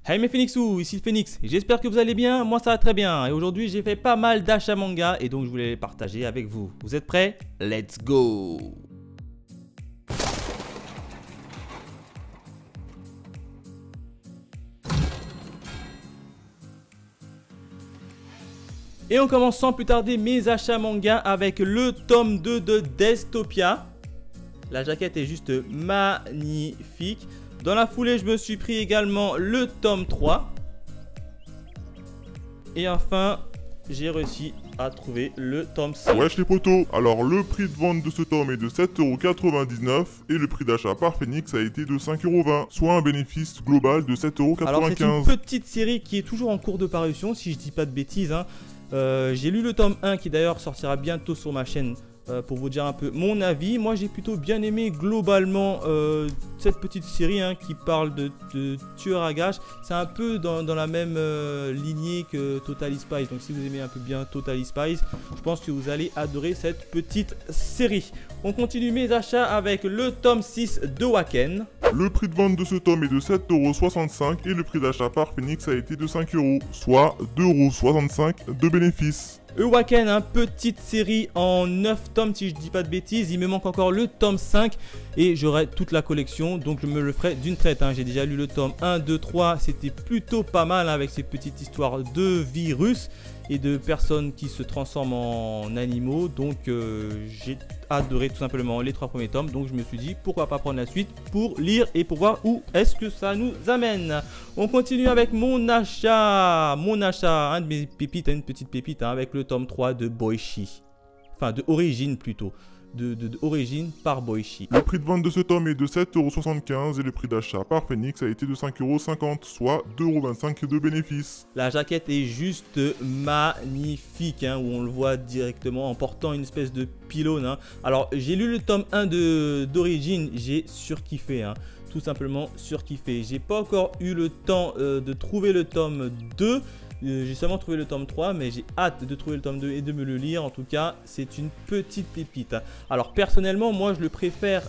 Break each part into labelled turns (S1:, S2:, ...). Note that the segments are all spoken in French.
S1: Hey mes Phoenixous, ici Phoenix, j'espère que vous allez bien, moi ça va très bien et aujourd'hui j'ai fait pas mal d'achats manga et donc je voulais les partager avec vous. Vous êtes prêts? Let's go! Et on commence sans plus tarder mes achats manga avec le tome 2 de Destopia. La jaquette est juste magnifique. Dans la foulée, je me suis pris également le tome 3. Et enfin, j'ai réussi à trouver le tome 5.
S2: Wesh les potos, alors le prix de vente de ce tome est de 7,99€ et le prix d'achat par Phoenix a été de 5,20€, soit un bénéfice global de 7,95€.
S1: Alors c'est une petite série qui est toujours en cours de parution, si je dis pas de bêtises. J'ai lu le tome 1 qui d'ailleurs sortira bientôt sur ma chaîne. Pour vous dire un peu mon avis, moi j'ai plutôt bien aimé globalement cette petite série qui parle de tueurs à gages. C'est un peu dans la même lignée que Totally Spies. Donc si vous aimez un peu bien Totally Spies, je pense que vous allez adorer cette petite série. On continue mes achats avec le tome 6 de Waken.
S2: Le prix de vente de ce tome est de 7,65€ et le prix d'achat par Phoenix a été de 5€, soit 2,65€ de bénéfice.
S1: Waken, petite série en 9 tomes si je dis pas de bêtises. Il me manque encore le tome 5 et j'aurai toute la collection, donc je me le ferai d'une traite. J'ai déjà lu le tome 1, 2, 3, c'était plutôt pas mal avec ces petites histoires de virus et de personnes qui se transforment en animaux. Donc j'ai adoré tout simplement les 3 premiers tomes, donc je me suis dit pourquoi pas prendre la suite pour lire et pour voir où est-ce que ça nous amène. On continue avec mon achat, un de mes pépites, une petite pépite avec le tome 3 de Boichi, enfin de Origine plutôt, de Origine par Boichi.
S2: Le prix de vente de ce tome est de 7,75€ et le prix d'achat par Phoenix a été de 5,50€, soit 2,25€ de bénéfice.
S1: La jaquette est juste magnifique, où on le voit directement en portant une espèce de pylône. Alors j'ai lu le tome 1 d'Origine, j'ai surkiffé, tout simplement surkiffé. J'ai pas encore eu le temps de trouver le tome 2. J'ai seulement trouvé le tome 3, mais j'ai hâte de trouver le tome 2 et de me le lire. En tout cas, c'est une petite pépite. Alors personnellement, moi je préfère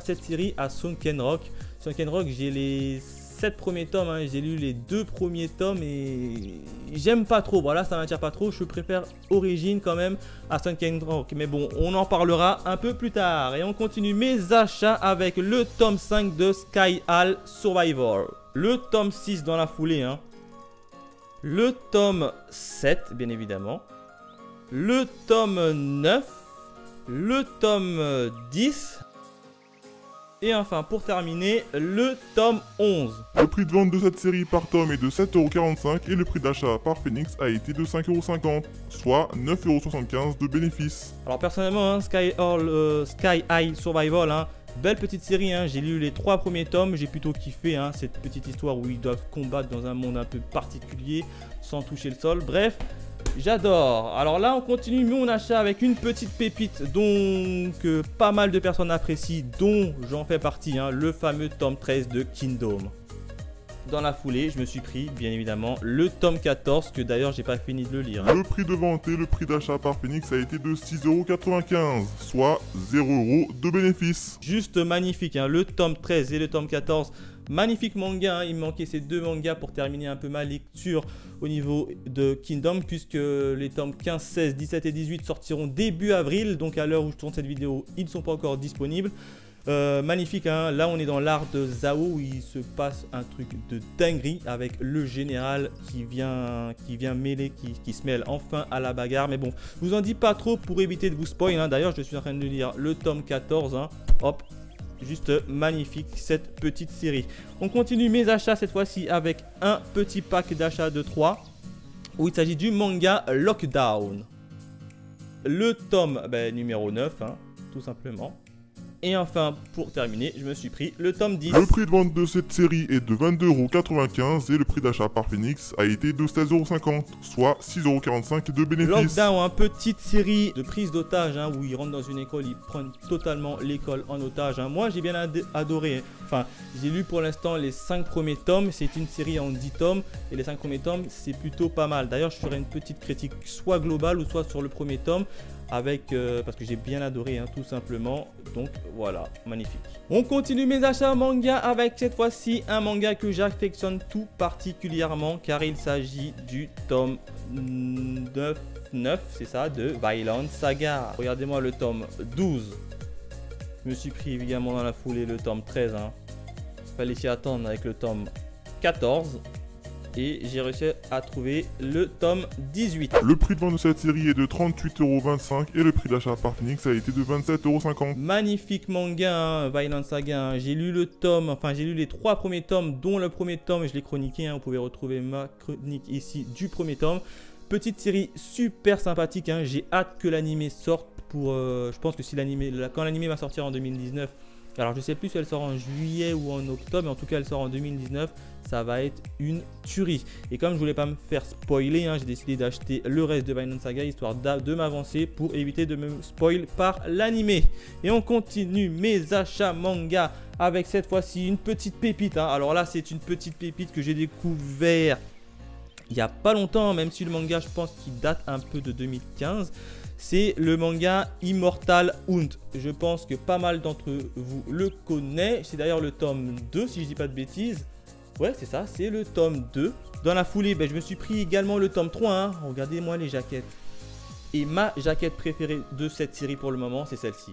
S1: cette série à Sunken Rock. Sunken Rock, j'ai les 7 premiers tomes, j'ai lu les 2 premiers tomes et j'aime pas trop. Voilà, ça m'attire pas trop. Je préfère Origine quand même à Sunken Rock. Mais bon, on en parlera un peu plus tard. Et on continue mes achats avec le tome 5 de Sky High Survivor. Le tome 6 dans la foulée, le tome 7, bien évidemment. Le tome 9. Le tome 10. Et enfin, pour terminer, le tome 11.
S2: Le prix de vente de cette série par tome est de 7,45€ et le prix d'achat par Phoenix a été de 5,50€, soit 9,75€ de bénéfice.
S1: Alors personnellement, Sky High Survival, belle petite série, j'ai lu les 3 premiers tomes, j'ai plutôt kiffé cette petite histoire où ils doivent combattre dans un monde un peu particulier sans toucher le sol. Bref, j'adore. Alors là, on continue mon achat avec une petite pépite donc pas mal de personnes apprécient, dont j'en fais partie, le fameux tome 13 de Kingdom. Dans la foulée, je me suis pris, bien évidemment, le tome 14, que d'ailleurs, j'ai pas fini de le lire.
S2: Le prix de vente et le prix d'achat par Phoenix a été de 6,95€, soit 0€ de bénéfice.
S1: Juste magnifique, le tome 13 et le tome 14, magnifique manga. Il me manquait ces 2 mangas pour terminer un peu ma lecture au niveau de Kingdom, puisque les tomes 15, 16, 17 et 18 sortiront début avril. Donc à l'heure où je tourne cette vidéo, ils ne sont pas encore disponibles. Magnifique, là on est dans l'art de Zao où il se passe un truc de dinguerie avec le général qui vient mêler, qui se mêle enfin à la bagarre. Mais bon, je vous en dis pas trop pour éviter de vous spoil. D'ailleurs, je suis en train de lire le tome 14. Hop, juste magnifique cette petite série. On continue mes achats cette fois-ci avec un petit pack d'achats de 3 où il s'agit du manga Lockdown. Le tome numéro 9, tout simplement. Et enfin, pour terminer, je me suis pris le tome 10.
S2: Le prix de vente de cette série est de 22,95€ et le prix d'achat par Phoenix a été de 16,50€, soit 6,45€ de bénéfice.
S1: Lockdown, petite série de prise d'otage où ils rentrent dans une école, ils prennent totalement l'école en otage. Moi, j'ai bien adoré. Enfin, j'ai lu pour l'instant les 5 premiers tomes. C'est une série en 10 tomes et les 5 premiers tomes, c'est plutôt pas mal. D'ailleurs, je ferai une petite critique soit globale ou soit sur le premier tome. avec parce que j'ai bien adoré, hein, tout simplement. Donc voilà, magnifique. On continue mes achats manga avec cette fois-ci un manga que j'affectionne tout particulièrement car il s'agit du tome 9, c'est ça, de Vinland Saga. Regardez-moi le tome 12. Je me suis pris évidemment dans la foulée le tome 13. Hein. Fallait s'y attendre avec le tome 14. Et j'ai réussi à trouver le tome 18.
S2: Le prix de vente de cette série est de 38,25€ et le prix d'achat par Phoenix a été de 27,50€.
S1: Magnifique manga, hein, Vinland Saga. Hein. J'ai lu le tome, enfin j'ai lu les 3 premiers tomes, dont le premier tome, je l'ai chroniqué. Hein. Vous pouvez retrouver ma chronique ici du premier tome. Petite série super sympathique. Hein. J'ai hâte que l'anime sorte pour. Je pense que si quand l'anime va sortir en 2019. Alors je sais plus si elle sort en juillet ou en octobre, mais en tout cas elle sort en 2019, ça va être une tuerie. Et comme je voulais pas me faire spoiler, hein, j'ai décidé d'acheter le reste de Vinland Saga histoire de m'avancer pour éviter de me spoil par l'animé. Et on continue mes achats manga avec cette fois-ci une petite pépite. Hein. Alors là c'est une petite pépite que j'ai découvert il y a pas longtemps, même si le manga je pense qu'il date un peu de 2015. C'est le manga Immortal Hunt. Je pense que pas mal d'entre vous le connaissent. C'est d'ailleurs le tome 2 si je dis pas de bêtises. Ouais c'est ça, c'est le tome 2. Dans la foulée, je me suis pris également le tome 3. Hein. Regardez-moi les jaquettes. Et ma jaquette préférée de cette série pour le moment, c'est celle-ci.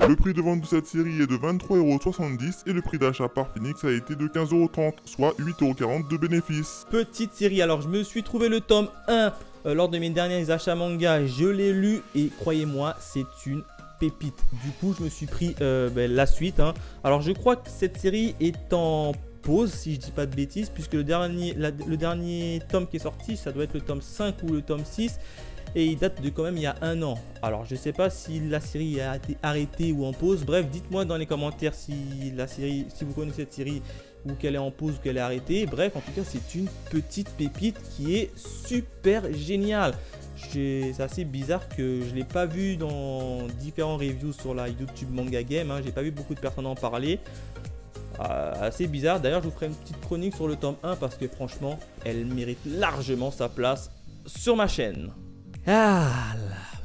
S2: Le prix de vente de cette série est de 23,70€ et le prix d'achat par Phoenix a été de 15,30€, soit 8,40€ de bénéfice.
S1: Petite série, alors je me suis trouvé le tome 1 lors de mes derniers achats manga, je l'ai lu et croyez-moi, c'est une pépite. Du coup, je me suis pris la suite. Hein. Alors je crois que cette série est en pause, si je dis pas de bêtises, puisque le dernier tome qui est sorti, ça doit être le tome 5 ou le tome 6. Et il date de quand même il y a 1 an. Alors je sais pas si la série a été arrêtée ou en pause. Bref, dites-moi dans les commentaires si vous connaissez cette série ou qu'elle est en pause ou qu'elle est arrêtée. Bref, en tout cas c'est une petite pépite qui est super géniale. C'est assez bizarre que je ne l'ai pas vu dans différents reviews sur la YouTube Manga Game. Hein. J'ai pas vu beaucoup de personnes en parler. Assez bizarre. D'ailleurs je vous ferai une petite chronique sur le tome 1 parce que franchement elle mérite largement sa place sur ma chaîne. Ah,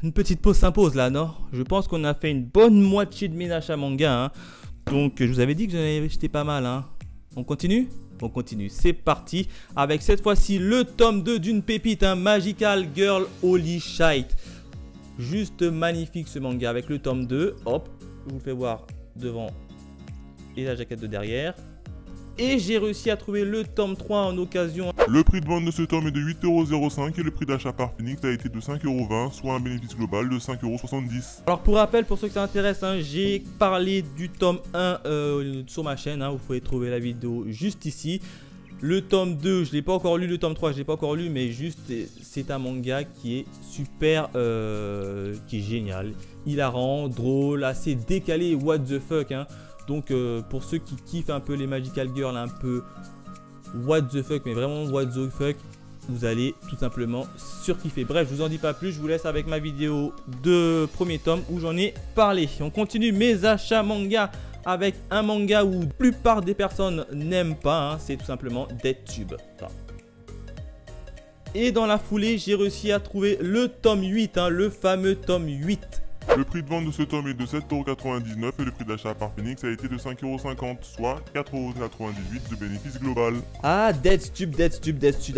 S1: une petite pause s'impose là, non? Je pense qu'on a fait une bonne moitié de mes achats manga. Hein. Donc, je vous avais dit que j'en avais acheté pas mal. Hein. On continue? On continue. C'est parti avec cette fois-ci le tome 2 d'une pépite, hein, Magical Girl Holy Shite. Juste magnifique ce manga avec le tome 2. Hop, je vous le fais voir devant et la jaquette de derrière. Et j'ai réussi à trouver le tome 3 en occasion.
S2: Le prix de vente de ce tome est de 8,05€ et le prix d'achat par Phoenix a été de 5,20€, soit un bénéfice global de 5,70€.
S1: Alors pour rappel, pour ceux que ça intéresse, hein, j'ai parlé du tome 1 sur ma chaîne. Hein, vous pouvez trouver la vidéo juste ici. Le tome 2, je ne l'ai pas encore lu. Le tome 3, je ne l'ai pas encore lu. Mais juste, c'est un manga qui est super, qui est génial. Hilarant, drôle, assez décalé, what the fuck. Hein. Donc pour ceux qui kiffent un peu les Magical Girls, un peu what the fuck, mais vraiment what the fuck, vous allez tout simplement surkiffer. Bref, je vous en dis pas plus, je vous laisse avec ma vidéo de premier tome où j'en ai parlé. On continue mes achats manga avec un manga où la plupart des personnes n'aiment pas, hein, c'est tout simplement DeadTube. Et dans la foulée, j'ai réussi à trouver le tome 8, hein, le fameux tome 8.
S2: Le prix de vente de ce tome est de 7,99€ et le prix d'achat par Phoenix a été de 5,50€, soit 4,98€ de bénéfice global.
S1: Ah, DeadTube.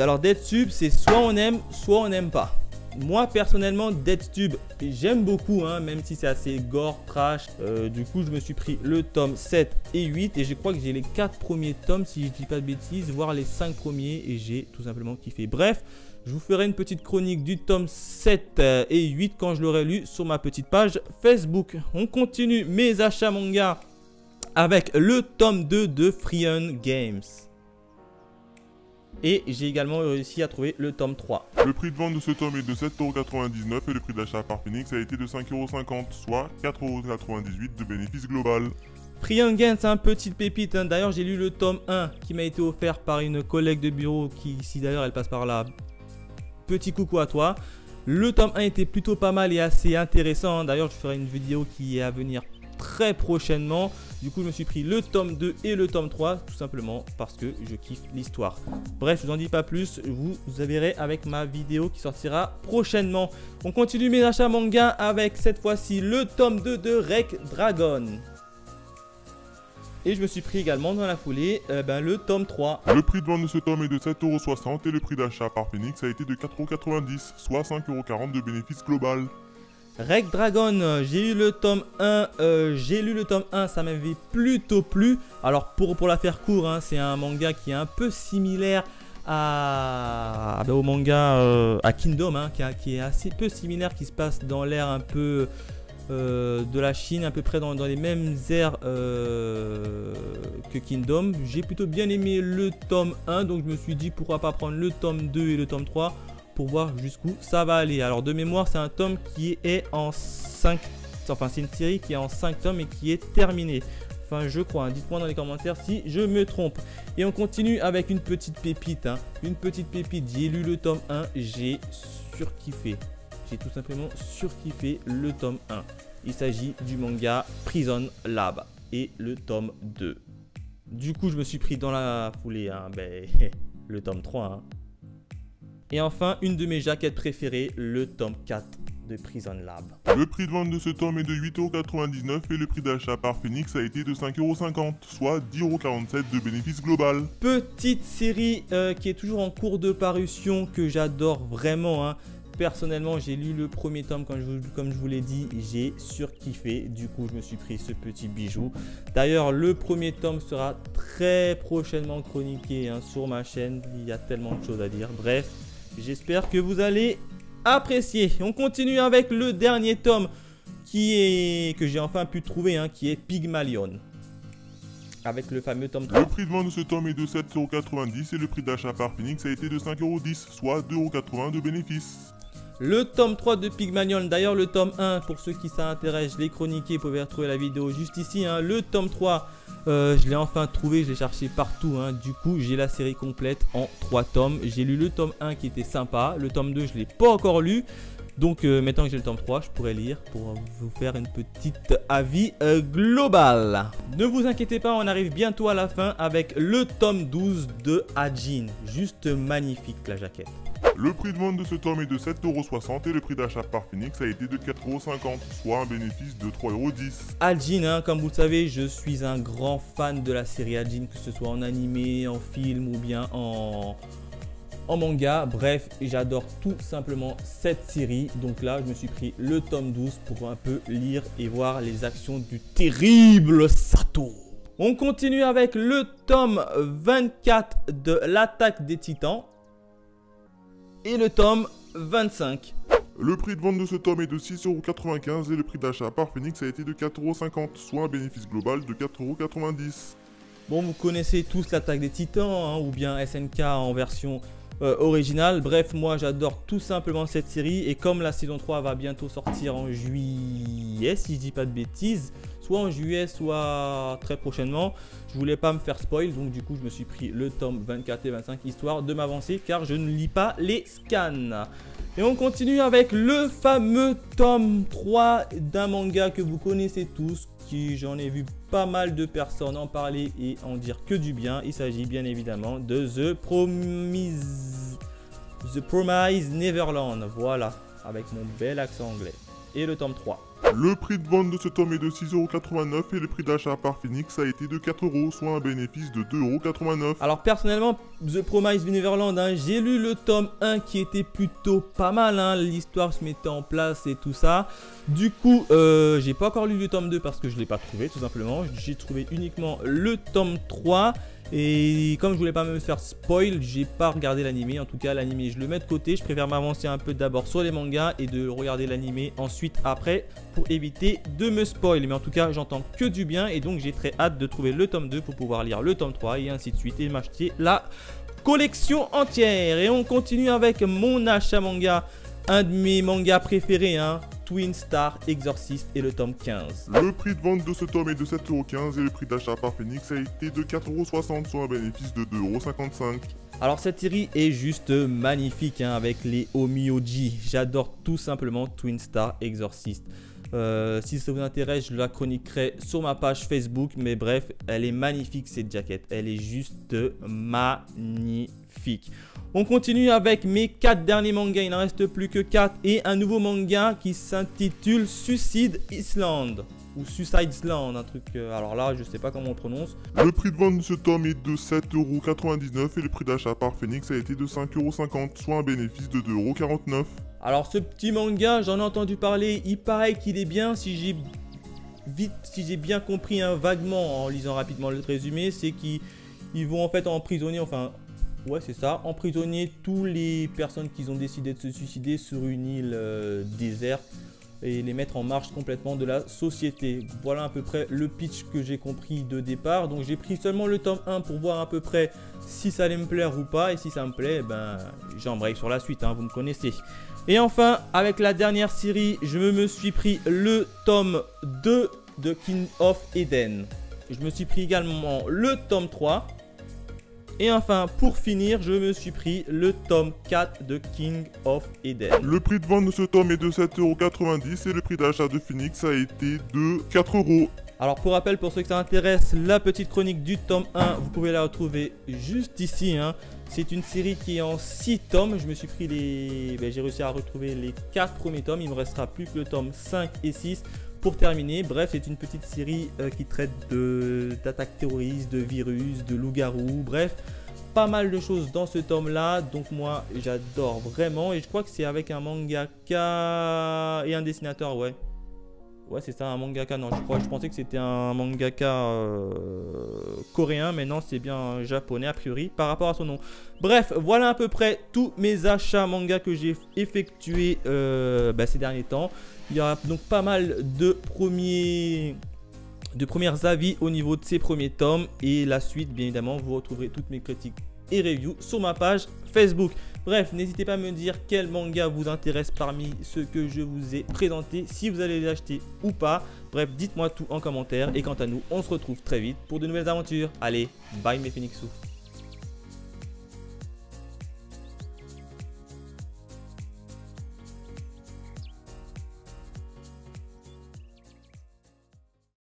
S1: Alors DeadTube, c'est soit on aime, soit on n'aime pas. Moi personnellement, DeadTube, j'aime beaucoup, hein, même si c'est assez gore, trash. Du coup, je me suis pris le tome 7 et 8 et je crois que j'ai les 4 premiers tomes, si je dis pas de bêtises, voire les 5 premiers et j'ai tout simplement kiffé. Bref, je vous ferai une petite chronique du tome 7 et 8 quand je l'aurai lu sur ma petite page Facebook. On continue mes achats manga avec le tome 2 de Freeon Games. Et j'ai également réussi à trouver le tome 3.
S2: Le prix de vente de ce tome est de 7,99€ et le prix d'achat par Phoenix a été de 5,50€, soit 4,98€ de bénéfice global.
S1: Freeon Games, c'est un petit pépite. Hein. D'ailleurs, j'ai lu le tome 1 qui m'a été offert par une collègue de bureau qui, ici d'ailleurs, elle passe par là. Petit coucou à toi. Le tome 1 était plutôt pas mal et assez intéressant. Hein. D'ailleurs, je ferai une vidéo qui est à venir très prochainement Du coup, je me suis pris le tome 2 et le tome 3, tout simplement parce que je kiffe l'histoire. Bref, je vous en dis pas plus, vous verrez avec ma vidéo qui sortira prochainement. On continue mes achats manga avec cette fois-ci le tome 2 de Rek Dragon. Et je me suis pris également dans la foulée le tome 3.
S2: Le prix de vente de ce tome est de 7,60€ et le prix d'achat par Phoenix a été de 4,90€, soit 5,40€ de bénéfice global.
S1: Rek Dragon, j'ai eu le tome 1, j'ai lu le tome 1, ça m'avait plutôt plu. Alors pour la faire court, hein, c'est un manga qui est un peu similaire au manga à Kingdom, hein, qui est assez peu similaire, qui se passe dans l'ère un peu de la Chine, à peu près dans les mêmes aires que Kingdom. J'ai plutôt bien aimé le tome 1, donc je me suis dit pourquoi pas prendre le tome 2 et le tome 3 pour voir jusqu'où ça va aller. Alors de mémoire, c'est un tome qui est en 5, enfin c'est une série qui est en 5 tomes et qui est terminée. Enfin je crois, hein. Dites-moi dans les commentaires si je me trompe. Et on continue avec une petite pépite, hein. Une petite pépite, j'ai lu le tome 1, j'ai surkiffé. J'ai tout simplement surkiffé le tome 1. Il s'agit du manga Prison Lab et le tome 2. Du coup, je me suis pris dans la foulée, hein, le tome 3. Hein. Et enfin, une de mes jaquettes préférées, le tome 4 de Prison Lab.
S2: Le prix de vente de ce tome est de 8,99€ et le prix d'achat par Phoenix a été de 5,50€, soit 10,47€ de bénéfice global.
S1: Petite série qui est toujours en cours de parution que j'adore vraiment, hein. Personnellement, j'ai lu le premier tome, comme je vous l'ai dit, j'ai surkiffé. Du coup, je me suis pris ce petit bijou. D'ailleurs, le premier tome sera très prochainement chroniqué, hein, sur ma chaîne. Il y a tellement de choses à dire. Bref, j'espère que vous allez apprécier. On continue avec le dernier tome que j'ai enfin pu trouver, hein, qui est Pygmalion. Avec le fameux tome 3.
S2: Le prix de vente de ce tome est de 7,90€ et le prix d'achat par Phoenix a été de 5,10€, soit 2,80€ de bénéfice.
S1: Le tome 3 de Pygmalion, d'ailleurs le tome 1, pour ceux qui s'intéressent, je l'ai chroniqué, vous pouvez retrouver la vidéo juste ici. Hein. Le tome 3, je l'ai enfin trouvé, je l'ai cherché partout. Hein. Du coup, j'ai la série complète en 3 tomes. J'ai lu le tome 1 qui était sympa, le tome 2, je ne l'ai pas encore lu. Donc maintenant que j'ai le tome 3, je pourrais lire pour vous faire une petite avis global. Ne vous inquiétez pas, on arrive bientôt à la fin avec le tome 12 de Hajin. Juste magnifique la jaquette.
S2: Le prix de vente de ce tome est de 7,60€ et le prix d'achat par Phoenix a été de 4,50€, soit un bénéfice de 3,10€.
S1: Hajin, hein, comme vous le savez, je suis un grand fan de la série Hajin, que ce soit en animé, en film ou bien en manga. Bref, j'adore tout simplement cette série. Donc là, je me suis pris le tome 12 pour un peu lire et voir les actions du terrible Sato. On continue avec le tome 24 de l'Attaque des Titans. Et le tome 25.
S2: Le prix de vente de ce tome est de 6,95€ et le prix d'achat par Phoenix a été de 4,50€, soit un bénéfice global de 4,90€.
S1: Bon, vous connaissez tous l'Attaque des Titans, hein, ou bien SNK en version originale. Bref, moi j'adore tout simplement cette série. Et comme la saison 3 va bientôt sortir en juillet, si je dis pas de bêtises, soit en juillet, soit très prochainement, je voulais pas me faire spoil. Donc du coup, je me suis pris le tome 24 et 25, histoire de m'avancer, car je ne lis pas les scans. Et on continue avec le fameux tome 3 d'un manga que vous connaissez tous, qui j'en ai vu pas mal de personnes en parler et en dire que du bien. Il s'agit bien évidemment de The Promised Neverland. Voilà, avec mon bel accent anglais. Et le tome 3.
S2: Le prix de vente de ce tome est de 6,89€ et le prix d'achat par Phoenix a été de 4€, soit un bénéfice de 2,89€.
S1: Alors personnellement, The Promised Neverland, hein, j'ai lu le tome 1 qui était plutôt pas mal, hein, l'histoire se mettait en place et tout ça. Du coup, j'ai pas encore lu le tome 2 parce que je l'ai pas trouvé tout simplement. J'ai trouvé uniquement le tome 3. Et comme je voulais pas me faire spoil, j'ai pas regardé l'animé. En tout cas, l'animé, je le mets de côté. Je préfère m'avancer un peu d'abord sur les mangas et de regarder l'animé ensuite après pour éviter de me spoil. Mais en tout cas, j'entends que du bien et donc j'ai très hâte de trouver le tome 2 pour pouvoir lire le tome 3 et ainsi de suite et m'acheter la collection entière. Et on continue avec mon achat manga, un de mes mangas préférés, hein. Twin Star Exorcist et le tome 15.
S2: Le prix de vente de ce tome est de 7,15€ et le prix d'achat par Phoenix a été de 4,60€, soit un bénéfice de 2,55€.
S1: Alors cette série est juste magnifique, hein, avec les Omioji. J'adore tout simplement Twin Star Exorcist. Si ça vous intéresse, je la chroniquerai sur ma page Facebook. Mais bref, elle est magnifique cette jaquette. Elle est juste magnifique. On continue avec mes 4 derniers mangas. Il n'en reste plus que 4. Et un nouveau manga qui s'intitule Suicide Island. Ou Suicide Island, un truc. Alors là, je sais pas comment on le prononce.
S2: Le prix de vente de ce tome est de 7,99€ et le prix d'achat par Phoenix a été de 5,50€, soit un bénéfice de 2,49€.
S1: Alors ce petit manga, j'en ai entendu parler. Il paraît qu'il est bien. Si j'ai bien compris vaguement en lisant rapidement le résumé, c'est qu'ils vont en fait emprisonner, enfin. Ouais, c'est ça, emprisonner tous les personnes qui ont décidé de se suicider sur une île déserte et les mettre en marge complètement de la société. Voilà à peu près le pitch que j'ai compris de départ. Donc j'ai pris seulement le tome 1 pour voir à peu près si ça allait me plaire ou pas. Et si ça me plaît, ben j'embraye sur la suite, vous me connaissez. Et enfin, avec la dernière série, je me suis pris le tome 2 de King of Eden. Je me suis pris également le tome 3. Et enfin, pour finir, je me suis pris le tome 4 de King of Eden.
S2: Le prix de vente de ce tome est de 7,90€ et le prix d'achat de Phoenix a été de 4€.
S1: Alors pour rappel, pour ceux que ça intéresse, la petite chronique du tome 1, vous pouvez la retrouver juste ici. C'est une série qui est en 6 tomes. Je me suis pris j'ai réussi à retrouver les 4 premiers tomes. Il me restera plus que le tome 5 et 6. Pour terminer, bref, c'est une petite série qui traite d'attaques terroristes, de virus, de loups-garous, bref, pas mal de choses dans ce tome-là. Donc moi, j'adore vraiment et je crois que c'est avec un mangaka et un dessinateur, ouais. Ouais, c'est ça, un mangaka, non, je pensais que c'était un mangaka coréen, mais non, c'est bien japonais a priori par rapport à son nom. Bref, voilà à peu près tous mes achats manga que j'ai effectués ces derniers temps. Il y aura donc pas mal de premiers avis au niveau de ces premiers tomes. Et la suite, bien évidemment, vous retrouverez toutes mes critiques et reviews sur ma page Facebook. Bref, n'hésitez pas à me dire quel manga vous intéresse parmi ceux que je vous ai présentés, si vous allez les acheter ou pas. Bref, dites-moi tout en commentaire. Et quant à nous, on se retrouve très vite pour de nouvelles aventures. Allez, bye mes Phoenixous.